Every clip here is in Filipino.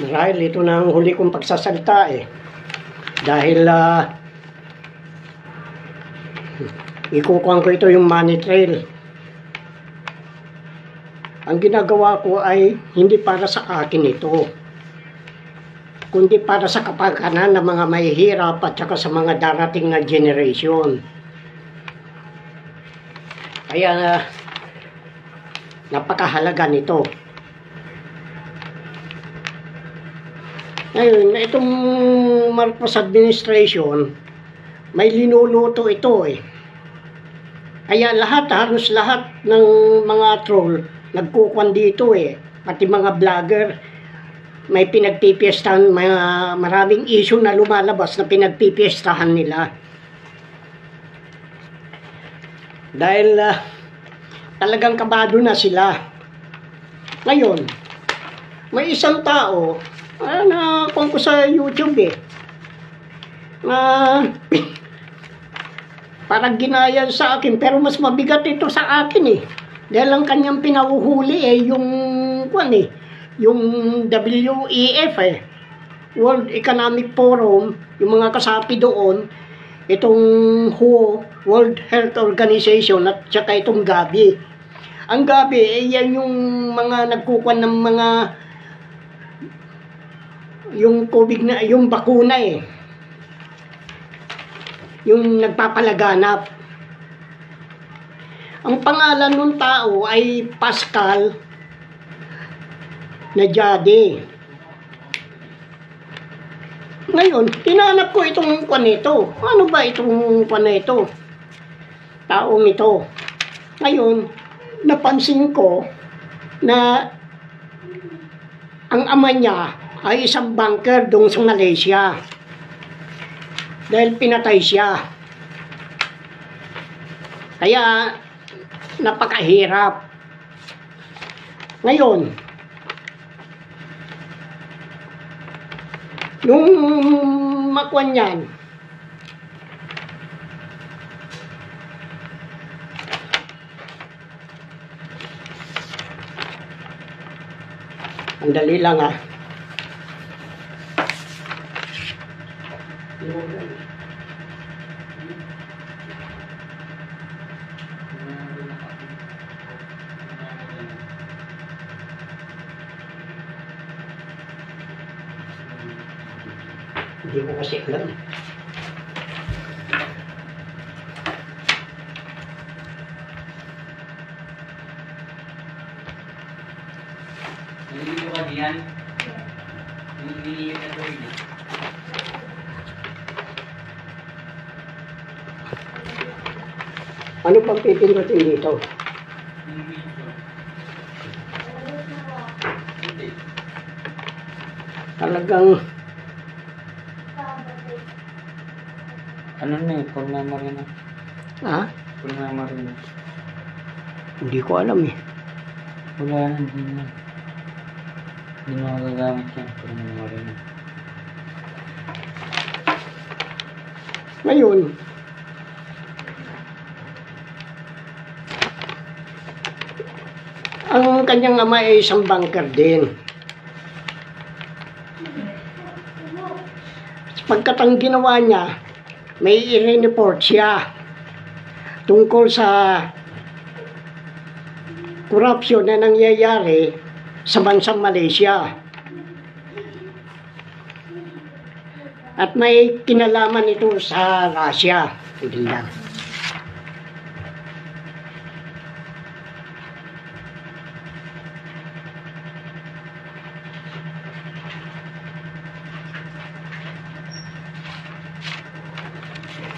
Marahil ito na ang huli kong pagsasalita eh. Dahil ikukuhan ko ito yung money trail. Ang ginagawa ko ay hindi para sa akin ito, kundi para sa kapakanan ng mga mahihirap at saka sa mga darating na generation. Kaya napakahalaga nito. Ngayon, itong Marcos administration, may linuluto ito eh. Kaya halos lahat ng mga troll nagkukuhan dito eh. Pati mga vlogger, may pinagpipiestahan, maraming issue na lumalabas na pinagpipiestahan nila. Dahil talagang kabado na sila. Ngayon, may isang tao, na kung ko sa YouTube eh, na parang ginaya sa akin, pero mas mabigat ito sa akin eh. Dahil ang kanyang pinauhuli eh, yung WEF eh, World Economic Forum, yung mga kasapi doon, itong WHO, World Health Organization, at saka itong Gavi. Ang Gavi, eh, yan yung mga nagkukuhan ng mga yung COVID na, yung bakuna eh. Yung nagpapalaganap. Ang pangalan ng tao ay Pascal Najadi. Ngayon, tinanap ko itong panito. Ano ba itong panito? Taong ito. Ngayon, napansin ko na ang ama niya ay isang banker doon sa Malaysia. Dahil pinatay siya. Kaya, napakahirap. Ngayon, nung makuha niyan, ang dali lang ah. Hindi ko kasi alam. Nalilito ka diyan? Nalilito ka doon. Ano pang pipindutin dito? Talagang ano na eh, Purna Marina. ha? Purna Marina. Hindi ko alam eh. Wala na, hindi na. Hindi mo magagamit yan, Purna Marina. Ngayon, ang kanyang ama ay isang banker din. Pagkat ang ginawa niya, may i-report siya tungkol sa corruption na nangyayari sa bansang Malaysia. At may kinalaman ito sa Russia. Hindi lang.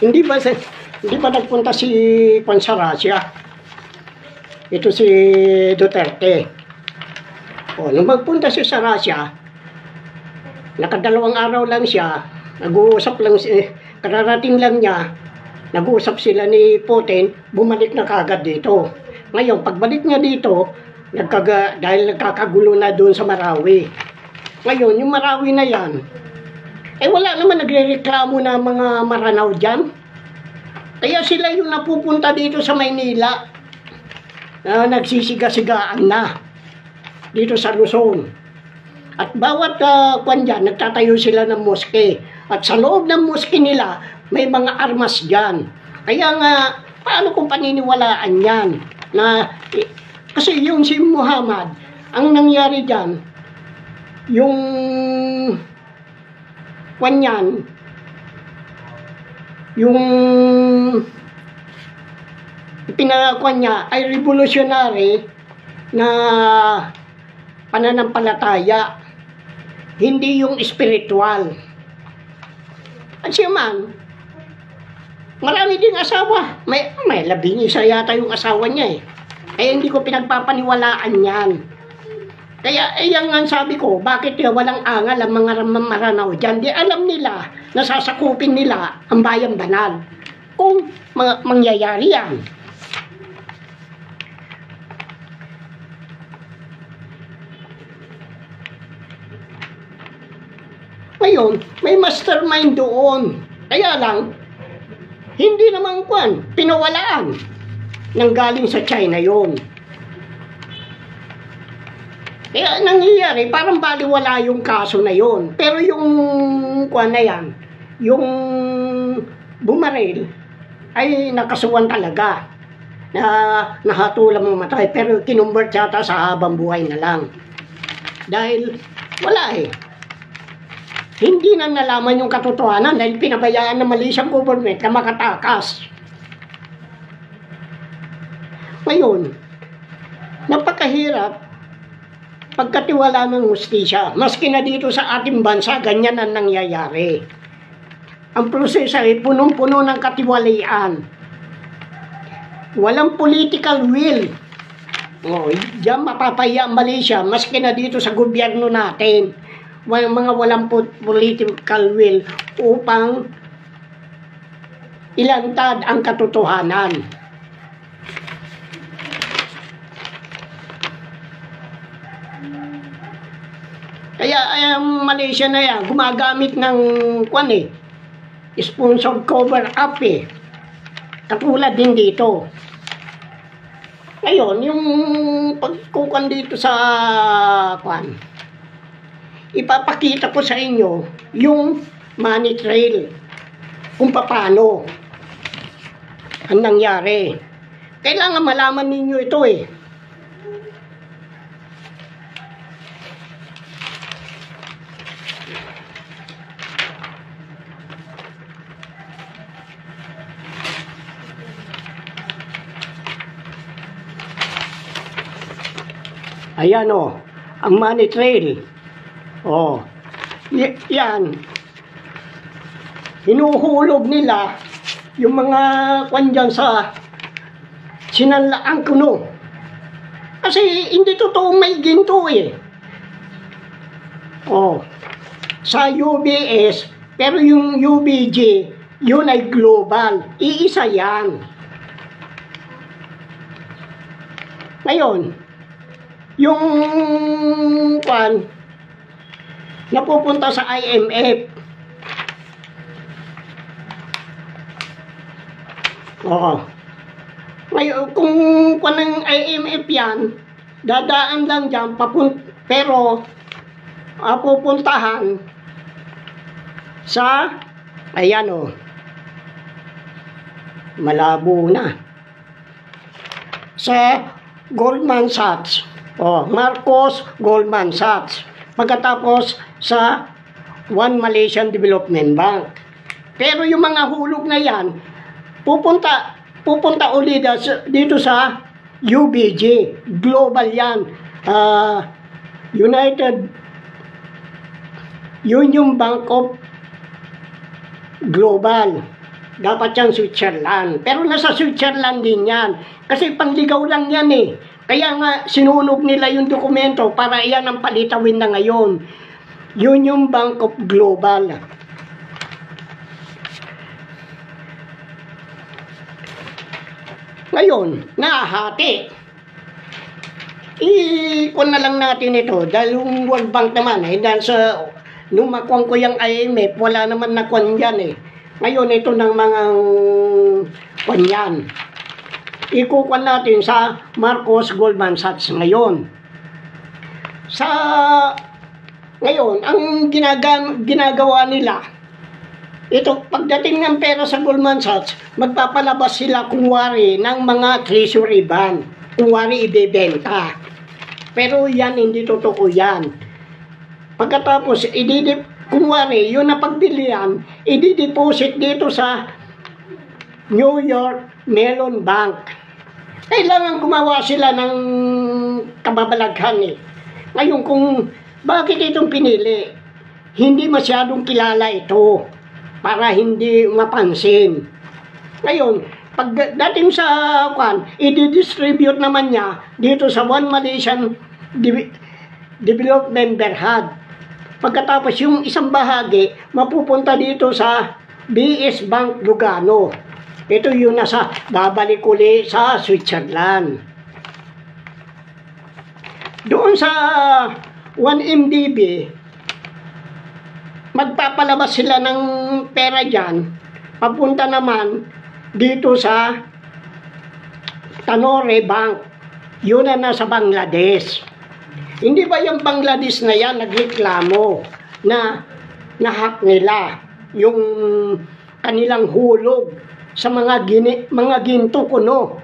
Hindi ba nagpunta si Juan sa Russia? Ito si Duterte. O, nung magpunta siya sa Russia, nakadalawang araw lang siya, nag-uusap lang, kararating lang niya, nag-uusap sila ni Putin, bumalik na kagad dito. Ngayon, pagbalik niya dito, dahil nagkakagulo na doon sa Marawi. Ngayon, yung Marawi na yan, eh wala naman nagrereklamo na mga Maranao dyan. Kaya sila yung napupunta dito sa Maynila, nagsisiga-sigaan na dito sa Luzon. At bawat kwan dyan, nagtatayo sila ng moske. At sa loob ng moske nila, may mga armas dyan. Kaya nga, paano kung paniniwalaan yan? Kasi yung si Muhammad, ang nangyari dyan, yung kwan yan, yung pinakwan niya ay revolutionary na pananampalataya, hindi yung spiritual. At siya man, marami ding asawa. May 11 yata yung asawa niya eh. Kaya hindi ko pinagpapaniwalaan yan. Kaya yan nga sabi ko, bakit walang angal ang mga Maranao dyan? Di alam nila, nasasakupin nila ang bayang banal. Kung mangyayari yan. Ngayon, may mastermind doon. Kaya lang, hindi naman pinawalaan nang galing sa China yon. Kaya nangyayari, parang baliwala yung kaso na yon. Pero yung na yan, yung bumaril, ay nakasuhan talaga. Na nahatulang mamatay. Pero kinumbert yata sa habang buhay na lang. Dahil wala eh. Hindi na nalaman yung katotohanan dahil pinabayaan ng Malaysian government na makatakas. Ngayon, napakahirap pagkatiwala ng hustisya. Maski na dito sa ating bansa, ganyan ang nangyayari. Ang proseso ay punong-puno ng katiwalian. Walang political will. Diyan mapapaya ang Malaysia, maski na dito sa gobyerno natin. Mga walang political will upang ilantad ang katotohanan. Kaya ang Malaysia na yan, gumagamit ng sponsored cover up eh. Katulad din dito. Ngayon, yung pagkukan dito sa ipapakita ko sa inyo yung money trail kung paano ang nangyari. Kailangan malaman ninyo ito eh. Ayan o, ang money trail. Yan. Hinuhulog nila yung mga dyan sa sinanlaan kuno. Kasi hindi totoong may ginto eh. Sa UBS, pero yung UBG, yun ay global. Iisa yan. Ngayon, yung napupunta sa IMF. Ngayon, kung ng IMF yan, dadaan lang dyan, pero pupuntahan sa, ayan malabo na, sa Goldman Sachs. Marcos Goldman Sachs. Pagkatapos sa One Malaysian Development Bank. Pero yung mga hulog na yan, pupunta ulit dito sa UBG. Global yan. United Union Bank of Global. Dapat yan Switzerland. Pero nasa Switzerland din yan. Kasi panligaw lang yan eh. Kaya nga sinunog nila yung dokumento para iyan ang palitawin na ngayon. Union Bank of Global. Ngayon, nahati. Ikon na lang natin ito dahil yung World Bank naman dahil sa nung makuha ko yung IMF, wala naman nakuha yan eh. Ngayon ito ng mga kanyan. Ikukuha natin sa Marcos Goldman Sachs ngayon. Sa Ngayon, ang ginagawa nila, ito, pagdating ng pera sa Goldman Sachs, magpapalabas sila kunwari ng mga treasury bond. Kunwari ibebenta. Pero yan, hindi totoo yan. Pagkatapos, kunwari, yun na pagbilihan, i-deposit dito sa New York Mellon Bank. Kailangan gumawa sila ng kababalaghan eh. Ngayon, kung bakit itong pinili, hindi masyadong kilala ito para hindi mapansin. Ngayon, pagdating sa i-distribute naman niya dito sa One Malaysian Development Berhad. Pagkatapos yung isang bahagi, mapupunta dito sa BS Bank Lugano. Ito yung nasa babalik uli sa Switzerland. Doon sa 1MDB, magpapalabas sila ng pera dyan, papunta naman dito sa Tanore Bank. Yun na nasa Bangladesh. Hindi ba yung Bangladesh na yan nagreklamo na nahack nila yung kanilang hulog sa mga ginto kuno?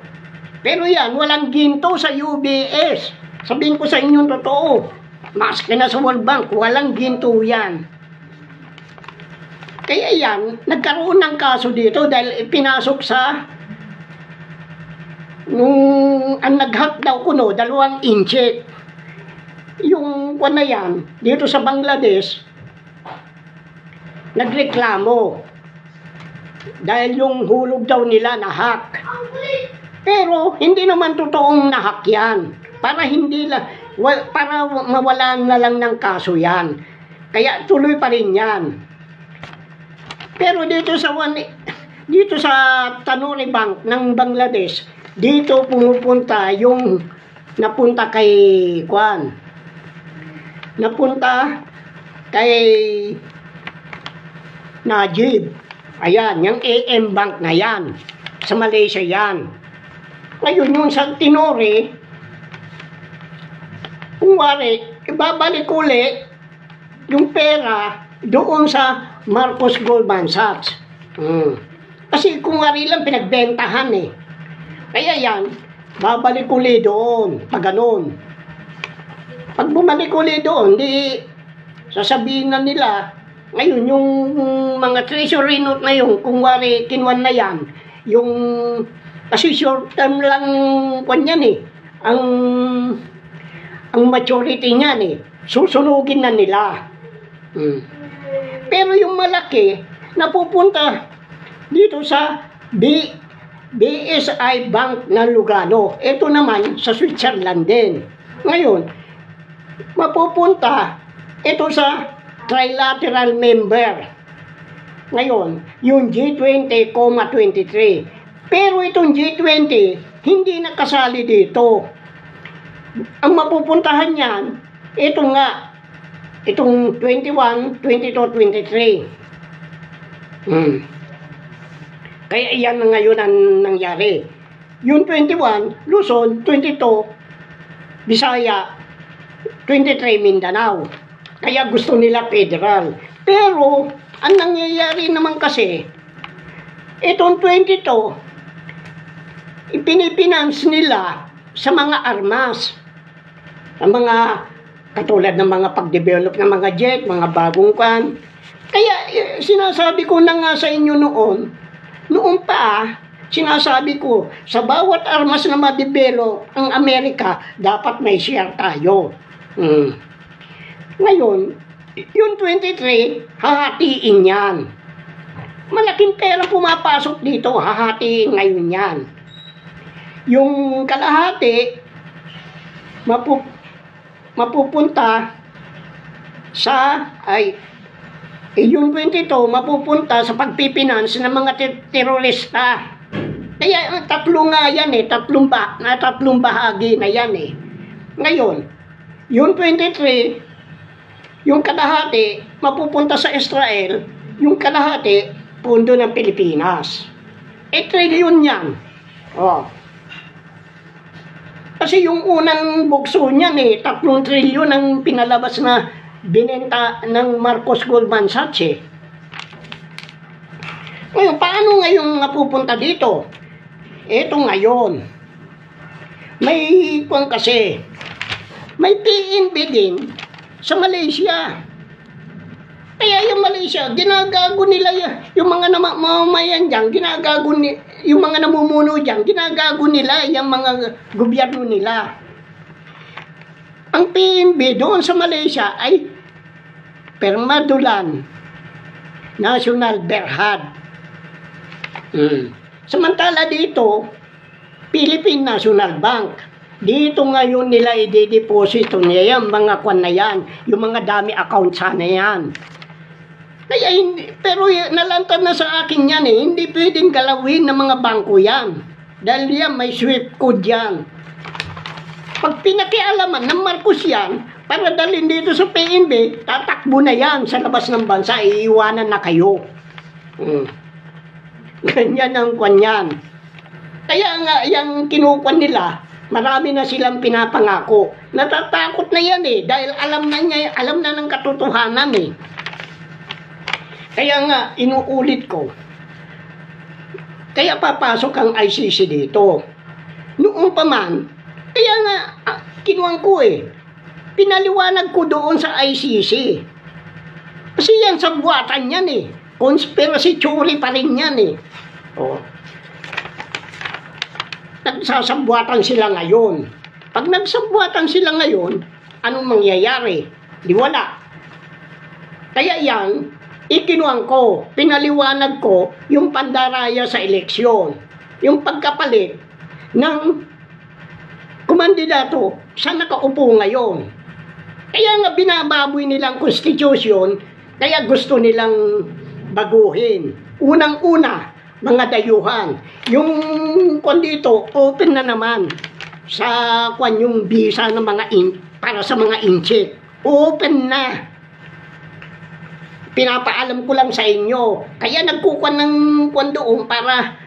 Pero yan, walang ginto sa UBS. Sabihin ko sa inyo totoo. Maski na sa World Bank, walang ginto yan. Kaya yan, nagkaroon ng kaso dito dahil pinasok sa ang nag-hack daw kuno, 2 inche. Yung na yan, dito sa Bangladesh, nagreklamo dahil yung hulog daw nila na-hack. Pero hindi naman totoong na-hack yan. Para mawalan na lang ng kaso yan. Kaya tuloy pa rin yan. Pero dito sa Tanuri Bank ng Bangladesh, dito pumupunta yung napunta kay Najib. Ayan, yung AM Bank na yan. Sa Malaysia yan. Ngayon yung sa Tinore, kunwari, ibabalik uli yung pera doon sa Marcos Goldman Sachs. Kasi kunwari lang pinagbentahan eh. Kaya yan, babalik uli doon, pag ganun. Pag bumalik uli doon, di sasabihin na nila, ngayon yung mga treasury note na yung, kunwari kinwan na yan, yung, kasi short term lang yan eh, ang maturity niyan eh, susunugin na nila. Pero yung malaki, napupunta dito sa BSI Bank ng Lugano. Ito naman sa Switzerland din. Ngayon, mapupunta ito sa trilateral member. Ngayon, yung G20,23. Pero itong G20, hindi nakasali dito. Ang mapupuntahan niyan, ito nga, itong 21, 22, 23. Kaya iyan na ngayon ang nangyari. Yung 21, Luzon, 22, Bisaya, 23, Mindanao. Kaya gusto nila federal. Pero, ang nangyayari naman kasi, itong 22, ipinipinance nila sa mga armas. Sa mga, katulad ng mga pag-develop ng mga jet, mga bagong kan. Kaya, sinasabi ko na nga sa inyo noon pa, sinasabi ko, sa bawat armas na ma-develop ang Amerika, dapat may share tayo. Ngayon, yung 23, hahatiin yan. Malaking pera pumapasok dito, hahatiin ngayon yan. Yung kalahati, mapupunta sa, yung 22, mapupunta sa pagpipinance ng mga terorista. Kaya tatlo nga yan eh, tatlong bahagi na yan eh. Ngayon, yung 23, yung kalahati, mapupunta sa Israel, yung kalahati, pundo ng Pilipinas. Trilyon yan. Kasi yung unang bukso niyan 3 trilyon ang pinalabas na binenta ng Marcos Goldman Sachs eh. Ngayon, paano ngayon napupunta dito? Ito ngayon. May kung kasi, may PNB din sa Malaysia. Kaya yung Malaysia, ginagago nila yung mga mamamayan dyan, yung mga namumuno dyan, ginagago nila yung mga gobyerno nila. Ang PNB doon sa Malaysia ay Permadulan National Berhad. Samantala dito, Philippine National Bank. Dito ngayon nila i-deposito niya yung mga kwan na yan, yung mga dami account sana yan. Kaya hindi, pero nalantad na sa akin yan eh, hindi pwedeng galawin ng mga bangko yan. Dahil yan, may SWIFT code yan. Pag pinakialaman ng Marcos yan, para dalhin dito sa PNB, tatakbo na yan sa labas ng bansa, iiwanan na kayo. Ganyan ang kwan yan. Kaya nga, yung kinukwan nila, marami na silang pinapangako. Natatakot na yan eh, dahil alam na ng katotohanan eh. Kaya nga, inuulit ko. Kaya papasok ang ICC dito. Noon pa man, kaya nga, kinuwang ko eh. Pinaliwanag ko doon sa ICC. Kasi yan, sabwatan yan eh. Conspiracy theory pa rin yan eh. Nagsasabwatan sila ngayon. Pag nagsabwatan sila ngayon, anong mangyayari? Di wala. Kaya yan, ikinuwang ko, pinaliwanag ko yung pandaraya sa eleksyon. Yung pagkapalit ng kumandidato sa nakaupo ngayon. Kaya nga binababoy nilang konstitusyon, kaya gusto nilang baguhin. Unang-una, mga dayuhan. Yung kwan dito, open na naman sa kwan yung visa ng mga para sa mga incheck. Open na. Pinapaalam ko lang sa inyo. Kaya nagkukuan ng kwan doon para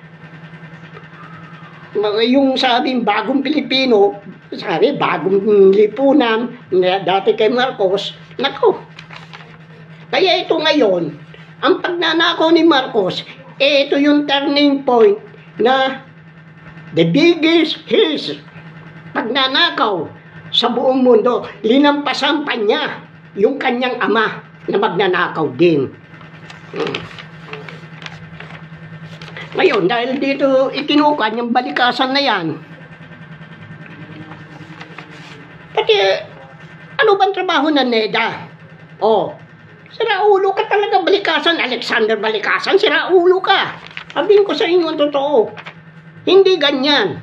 yung sabing bagong Pilipino, sabi bagong lipunan, dati kay Marcos, nako. Kaya ito ngayon, ang pagnanakaw ni Marcos, ito yung turning point na the biggest his pagnanakaw sa buong mundo. Linampasan pa niya yung kanyang ama na magnanakaw din. Ngayon, dahil dito itinukan yung balikasan na yan, pati ano bang trabaho ng NEDA? Siraulo ka talaga, Balikasan, Alexander Balikasan, siraulo ka. Sabihin ko sa inyo ang totoo. Hindi ganyan.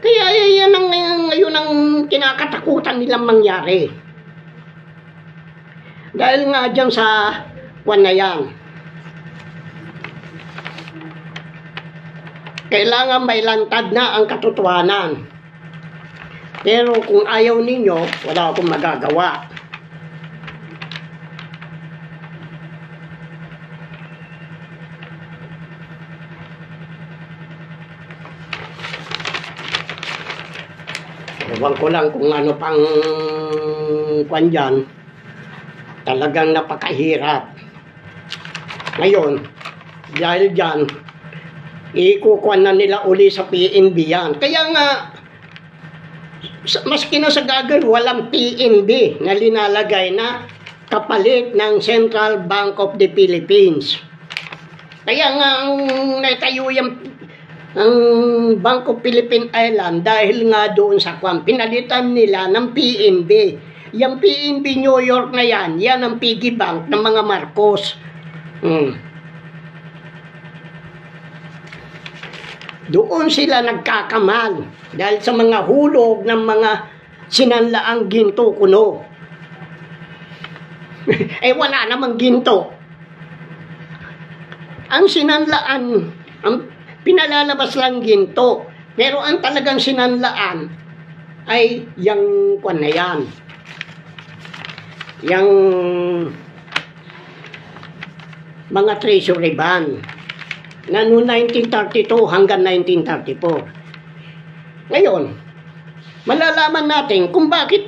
Kaya yan ang ngayon ang kinakatakutan nilang mangyari. Dahil nga dyan sa kwan na yan. Kailangan may lantad na ang katotohanan. Pero kung ayaw ninyo, wala akong magagawa. Ewan ko lang kung ano pang kwan dyan. Talagang napakahirap. Ngayon, dahil dyan, ikukuan na nila uli sa PNB yan. Kaya nga, maski na sa Google, walang PNB na linalagay na kapalit ng Central Bank of the Philippines. Kaya nga ang natayo ang Bank of Philippine Island dahil nga doon sa kwan, pinalitan nila ng PNB. Yung PNB New York na yan, yan ang piggy bank ng mga Marcos. Doon sila nagkakamal dahil sa mga hulog ng mga sinanlaang ginto kuno. Wala namang ginto. Ang sinanlaan, ang pinalalabas lang ginto. Pero ang talagang sinanlaan ay yung kwan na yan. Yung mga treasury bond na noong 1932 hanggang 1934. Ngayon, malalaman natin kung bakit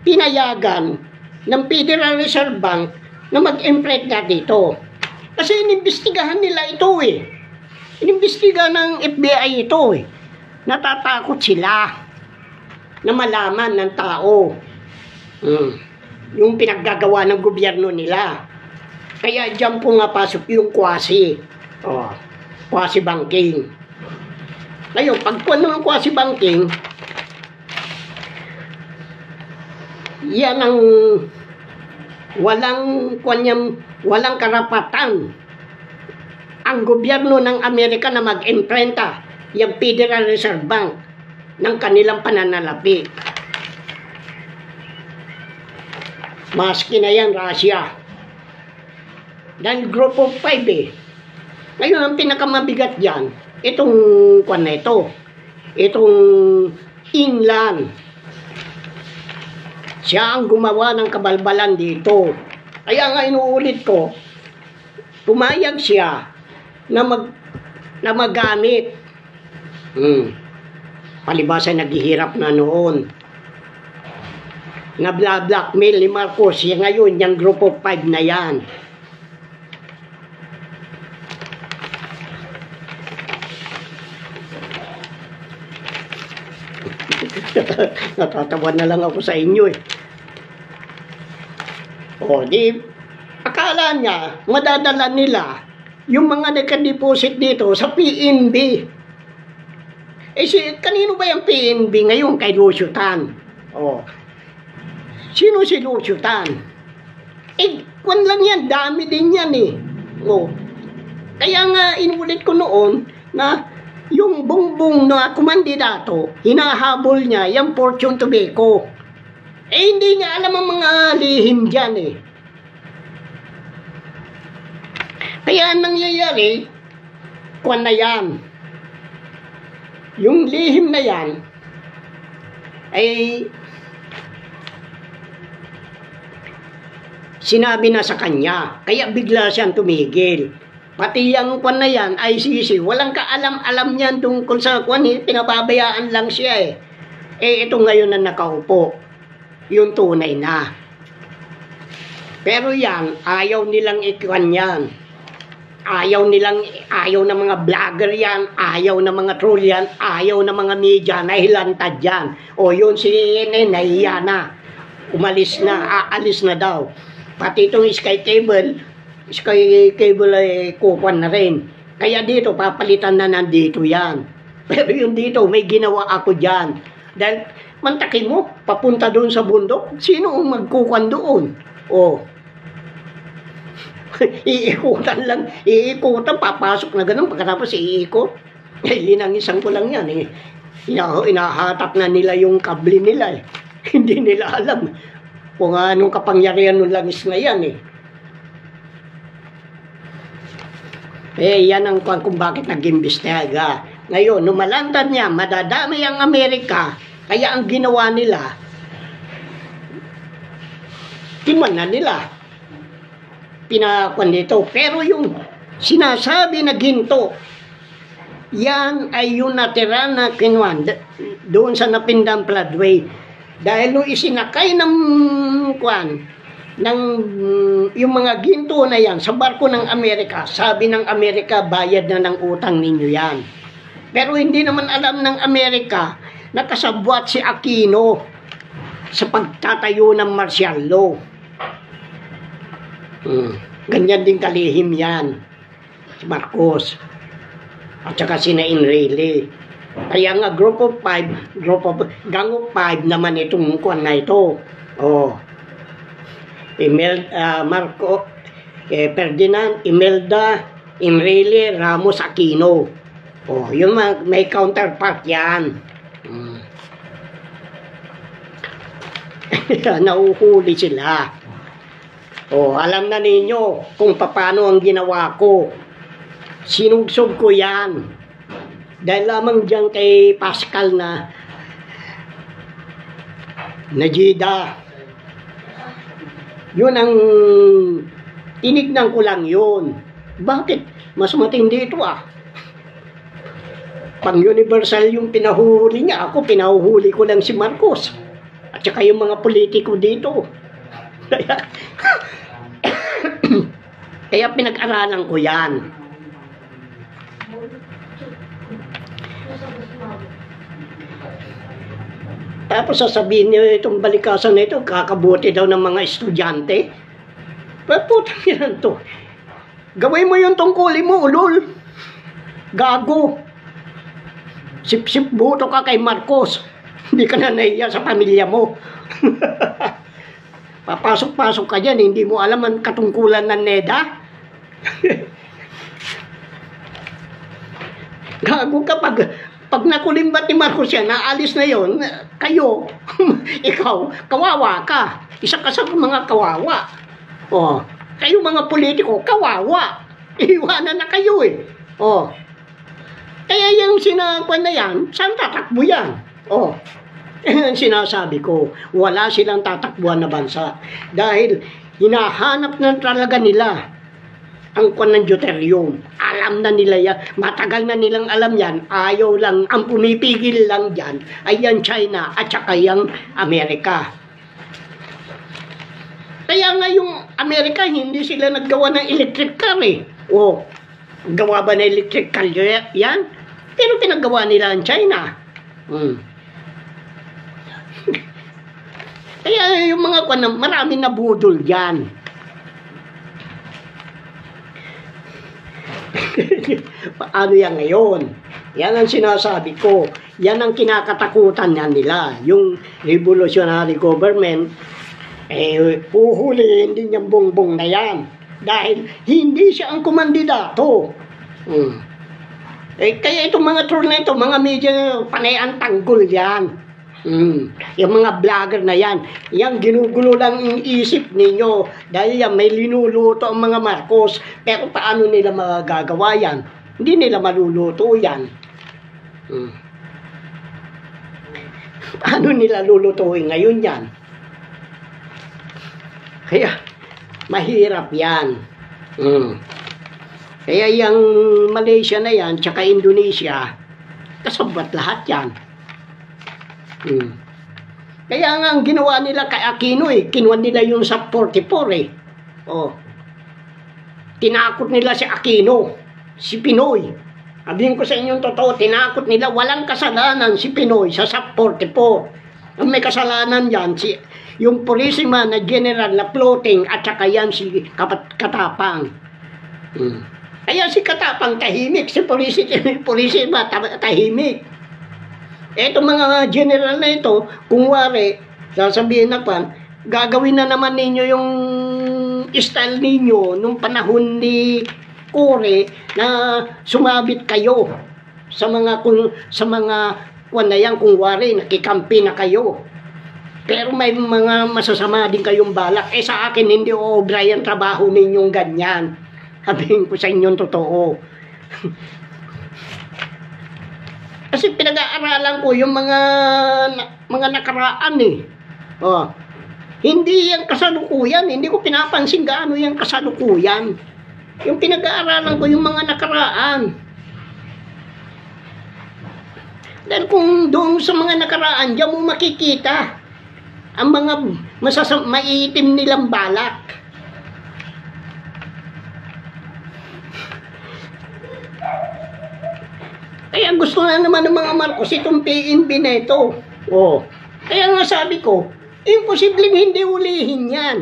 pinayagan ng Federal Reserve Bank na mag-imprint na dito. Kasi inimbestigahan nila ito eh. Inimbestigahan ng FBI ito eh. Natatakot sila na malaman ng tao yung pinaggagawa ng gobyerno nila. Kaya dyan po nga pasok yung quasi banking. Ngayon, pagkuhan ng quasi banking, yan ang walang karapatan ang gobyerno ng Amerika na mag-imprenta yung Federal Reserve Bank ng kanilang pananalapi. Maski na yan, Russia. Dahil Group of 5 eh. Ngayon, ang pinakamabigat dyan, itong itong England. Siya ang gumawa ng kabalbalan dito. Kaya nga inuulit ko, pumayag siya na magamit. Palibasa naghihirap na noon. Na blackmail ni Marcos. Yan ngayon, yung Group of 5 na yan. Natatawa na lang ako sa inyo eh. Akala niya, madadala nila yung mga nagka-deposit dito sa PNB. Kanino ba yung PNB ngayon? Kay Lucio Tan. Sino si Lucio Tan? Kwan lang yan, dami din yan eh. Kaya nga, inulit ko noon na yung bongbong na kumandidato, hinahabol niya yung Fortune Tobacco. Hindi niya alam ang mga lihim dyan eh. Kaya nangyayari, kwan na yan. Yung lihim na yan, ay sinabi na sa kanya. Kaya bigla siyang tumigil. Pati yung kwan na yan, ICC, walang kaalam-alam niyan tungkol sa kwan, pinababayaan lang siya eh. Ito ngayon na nakaupo, yung tunay na. Pero yan, ayaw nilang ikwan yan. Ayaw ng mga vlogger yan, ayaw ng mga troll yan, ayaw ng mga media, nahilantad yan. Yun si nahiya na, aalis na daw. Pati itong Sky Cable ay kukuan na rin. Kaya dito, papalitan na nandito yan. Pero yung dito, may ginawa ako dyan. Dahil, mantakin mo, papunta doon sa bundok, sino ang magkukuan doon? Iikutan, papasok na ganun, pagkatapos iikot. Linangisan ko lang yan eh. Inahatak na nila yung kable nila eh. Hindi nila alam kung anong kapangyarihan ng langis na yan eh. Yan ang kung bakit nag-imbestiga. Ngayon, numalantad niya, madadami ang Amerika, kaya ang ginawa nila, timan na nila. Pinakuan dito. Pero yung sinasabi na ginto, yan ay yung natira na kinuan doon sa Napindang Floodway. Dahil nung isinakay ng yung mga ginto na yan sa barko ng Amerika, sabi ng Amerika, bayad na ng utang ninyo yan. Pero hindi naman alam ng Amerika na kasabwat si Aquino sa pagtatayo ng martial law. Ganyan din kalihim yan si Marcos at saka si Enrile. Kaya nga Group of 5 Gang of 5 naman itong kuan na ito. Marco Ferdinand, Imelda, Enrile, Ramos, Aquino. Yun may counterpart yan. Nauhuli sila. Alam na ninyo kung paano ang ginawa ko. Sinugsog ko yan. Dahil lamang dyan kay Pascal na Najida. Yun ang tinignan ko lang yun. Bakit? Mas matindi ito ah. Pang-universal yung pinahuhuli niya. Ako, pinahuhuli ko lang si Marcos. At saka yung mga politiko dito. Kaya, kaya pinag-aralan ko yan. Tapos sasabihin niyo itong balikasan na ito, kakabuti daw ng mga estudyante. Putang yan to. Gawin mo yung tungkulin mo, ulol. Gago. Sip-sip buto ka kay Marcos. Hindi ka na nahiya sa pamilya mo. Papasok-pasok ka dyan, hindi mo alam ang katungkulan ng NEDA. Gago ka pag nakulimbat ni Marcos yan, naalis na yon, kayo, ikaw, kawawa ka. Isa ka sa mga kawawa. Oh, kayo mga politiko, kawawa. Iwanan na kayo eh. Oh. Kaya yung sinakuan na yan, saan tatakbo yan? Oh. Yan sinasabi ko, wala silang tatakbuhan na bansa. Dahil hinahanap na talaga nila ang kwan ng deuterium. Alam na nila yan. Matagal na nilang alam yan. Ayaw lang. Ang pumipigil lang dyan ay yan China at saka yung Amerika. Kaya nga yung Amerika, hindi sila naggawa ng electric car eh. O, gawa ba ng electric car yan? Pero pinagawa nila ang China. Kaya yung mga kwan, marami na budol dyan. Paano yan ngayon? Yan ang sinasabi ko. Yan ang kinakatakutan niya nila. Yung revolutionary government, uhulihin din yung bongbong na yan. Dahil hindi siya ang kumandidato. Kaya itong mga troll na ito, mga media, panay ang tanggol yan. Yung mga vlogger na yan, yan ginugulo lang ang isip ninyo dahil yan may linuluto ang mga Marcos, pero paano nila magagawa yan? Hindi nila maluluto yan. Paano nila lulutuin ngayon yan? Kaya mahirap yan. Kaya yung Malaysia na yan tsaka Indonesia, kasabot lahat yan. Kaya nga ang ginawa nila kay Aquino kinuha nila yung SAP 44 Oh. Tinakot nila si Aquino, si Pinoy. Sabihin ko sa inyong totoo, tinakot nila, walang kasalanan si Pinoy sa SAP 44. Ang may kasalanan yan, yung policeman na general na floating at saka yan si Katapang. Kaya si Katapang tahimik, si policeman tahimik. Etong mga general na ito, kung wari, sasabihin na pa, gagawin na naman ninyo yung style ninyo nung panahon ni Cory na sumabit kayo sa mga kung na yan, kung wari, nakikampi na kayo. Pero may mga masasama din kayong balak. Sa akin, hindi obra yung trabaho ninyong ganyan. Sabihin ko sa inyong totoo. Kasi pinag-aaralan ko yung mga nakaraan Oh. Hindi yan kasalukuyan. Hindi ko pinapansin gaano yung kasalukuyan. Yung pinag-aaralan ko yung mga nakaraan. Dahil kung doon sa mga nakaraan, diyan mo makikita ang mga maiitim nilang balak. Kaya gusto na naman ng mga Marcos itong PNP na ito. Oh. Kaya nga sabi ko, imposibleng hindi ulihin yan.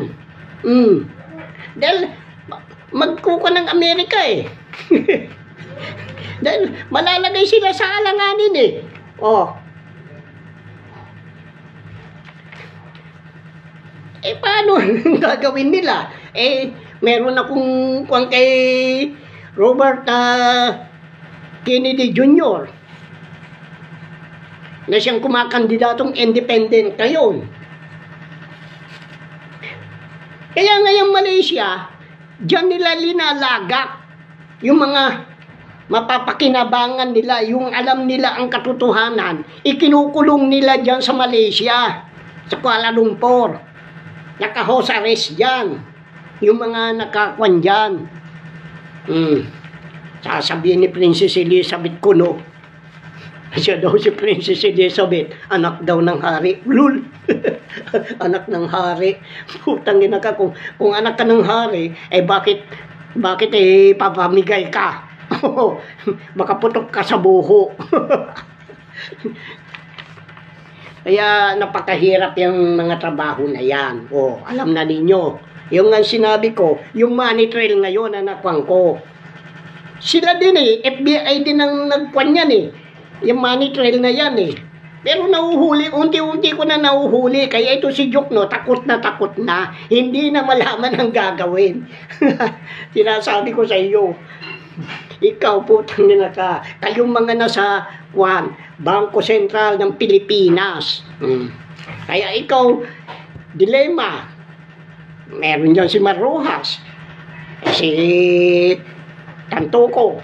Dahil magkuka ng Amerika Dahil malalagay sila sa alanganin Oh. Paano gagawin nila? Meron akong kung kay Robert Kennedy Jr. na siyang kumakandidatong independent ngayon. Kaya ngayong Malaysia, diyan nila linalagak yung mga mapapakinabangan nila, yung alam nila ang katotohanan, ikinukulong nila diyan sa Malaysia, sa Kuala Lumpur. Naka-house arrest diyan yung mga nakakwan diyan. Sasabihin ni Princess Elizabeth Kuno, Siya daw si Princess Elizabeth, anak daw ng hari. Lul! Anak ng hari. Putang ina ka, kung anak ka ng hari, eh bakit papamigay ka? Baka putok ka sa buho. Kaya napakahirap yung mga trabaho na yan. Alam na ninyo. Yung nga sinabi ko, yung money trail ngayon, anakwang ko. Sila din FBI din ang nagkwan yan Yung money trail na yan Pero nauhuli, unti-unti ko na nauhuli. Kaya ito si Jokno, takot na. Hindi na malaman ang gagawin. Sinasabi ko sa iyo, ikaw putang ina ka. Kayong mga nasa Bangko Sentral ng Pilipinas. Kaya ikaw, dilema. Meron dyan si Marrojas. Si Tantoco.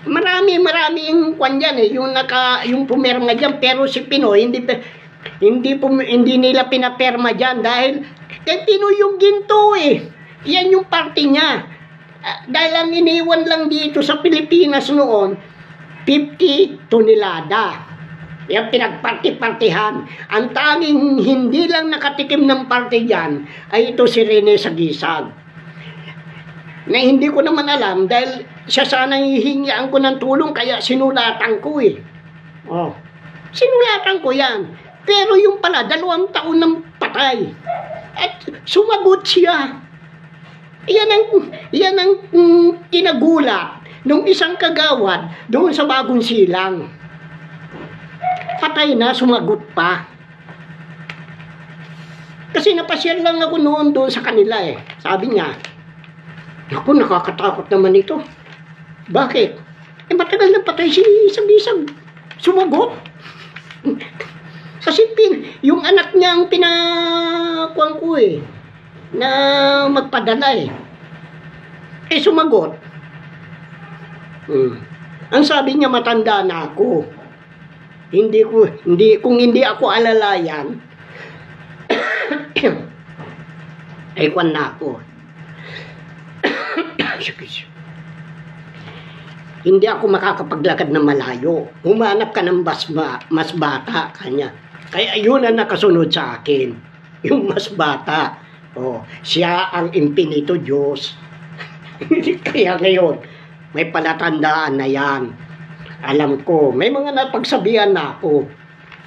Maraming kwan dyan yung pumirma dyan, pero si Pinoy hindi nila pinaperma dyan dahil kay Pinoy yung ginto yan yung party niya. Dahil ang iniwan lang dito sa Pilipinas noon 50 tonelada. Yan pinagparti-partihan. Ang tanging hindi lang nakatikim ng party dyan ay ito si Rene Sagisag. Na hindi ko naman alam dahil siya sana hihingian ko ng tulong kaya sinulatan ko sinulatan ko yan. Pero yung pala 2 taon ng patay at sumagot siya. Yan ang kinagulat nung isang kagawad doon sa Bagong Silang. Patay na, sumagot pa. Kasi napasyal lang ako noon doon sa kanila Sabi niya, naku, nakakatakot naman ito. Bakit? Matagal na patay si Sagisag. Sumagot. Kasi yung anak niya ang pinakuan ko na magpadala sumagot. Ang sabi niya, matanda na ako. Kung hindi ako alalayan, ay kwan na ako. Hindi ako makakapaglakad na malayo. Humanap ka ng mas bata kanya. Kaya yun ang nakasunod sa akin. Yung mas bata. Siya ang impinito Diyos. Kaya ngayon, may palatandaan na yan. Alam ko, may mga napagsabihan na ako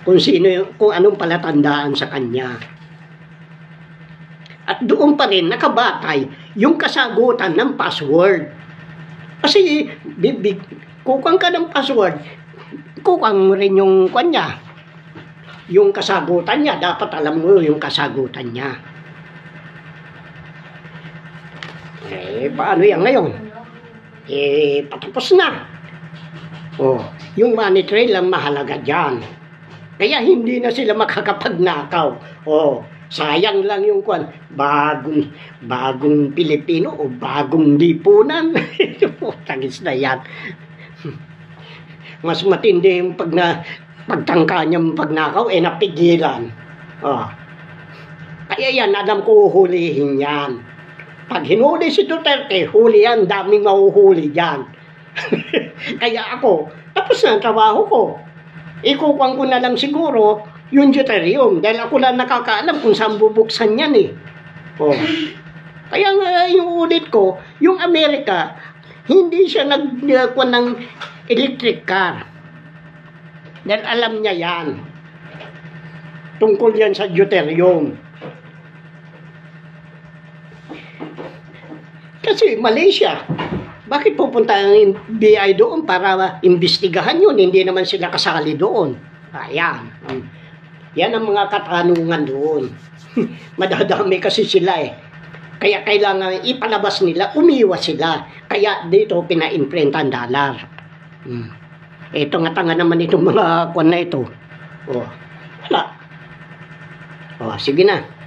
kung anong palatandaan sa kanya. At doon pa rin nakabatay yung kasagutan ng password. Kasi kukang ka ng password, kukang mo rin yung kanya. Yung kasagutan niya, dapat alam mo yung kasagutan niya. Paano yan ngayon? Patapos na. Yung money trail ang mahalaga dyan. Kaya hindi na sila makakapagnakaw. Sayang lang yung bagong Pilipino o bagong lipunan. Tagis na yan. Mas matindi yung pagtangka niyang pagnakaw, napigilan. Kaya yan, alam ko huhulihin yan. Pag hinuli si Duterte, huli yan, daming mahuhuli dyan. Kaya ako, tapos na ang trabaho ko. Ikukuhan ko na lang siguro yung deuterium dahil ako lang nakakaalam kung saan bubuksan yan Kaya nga yung ulit ko, yung Amerika, hindi siya nagkuha ng electric car. Dahil alam niya yan. Tungkol yan sa deuterium. Kasi Malaysia, bakit pupunta ang BI doon para imbestigahan yun? Hindi naman sila kasali doon. Ayan. Yan ang mga katanungan doon. Madadami kasi sila Kaya kailangan ipalabas nila, umiwas sila. Kaya dito pina-imprint ang dollar. Ito nga tanga naman itong mga kwan na ito. Wala. Sige na.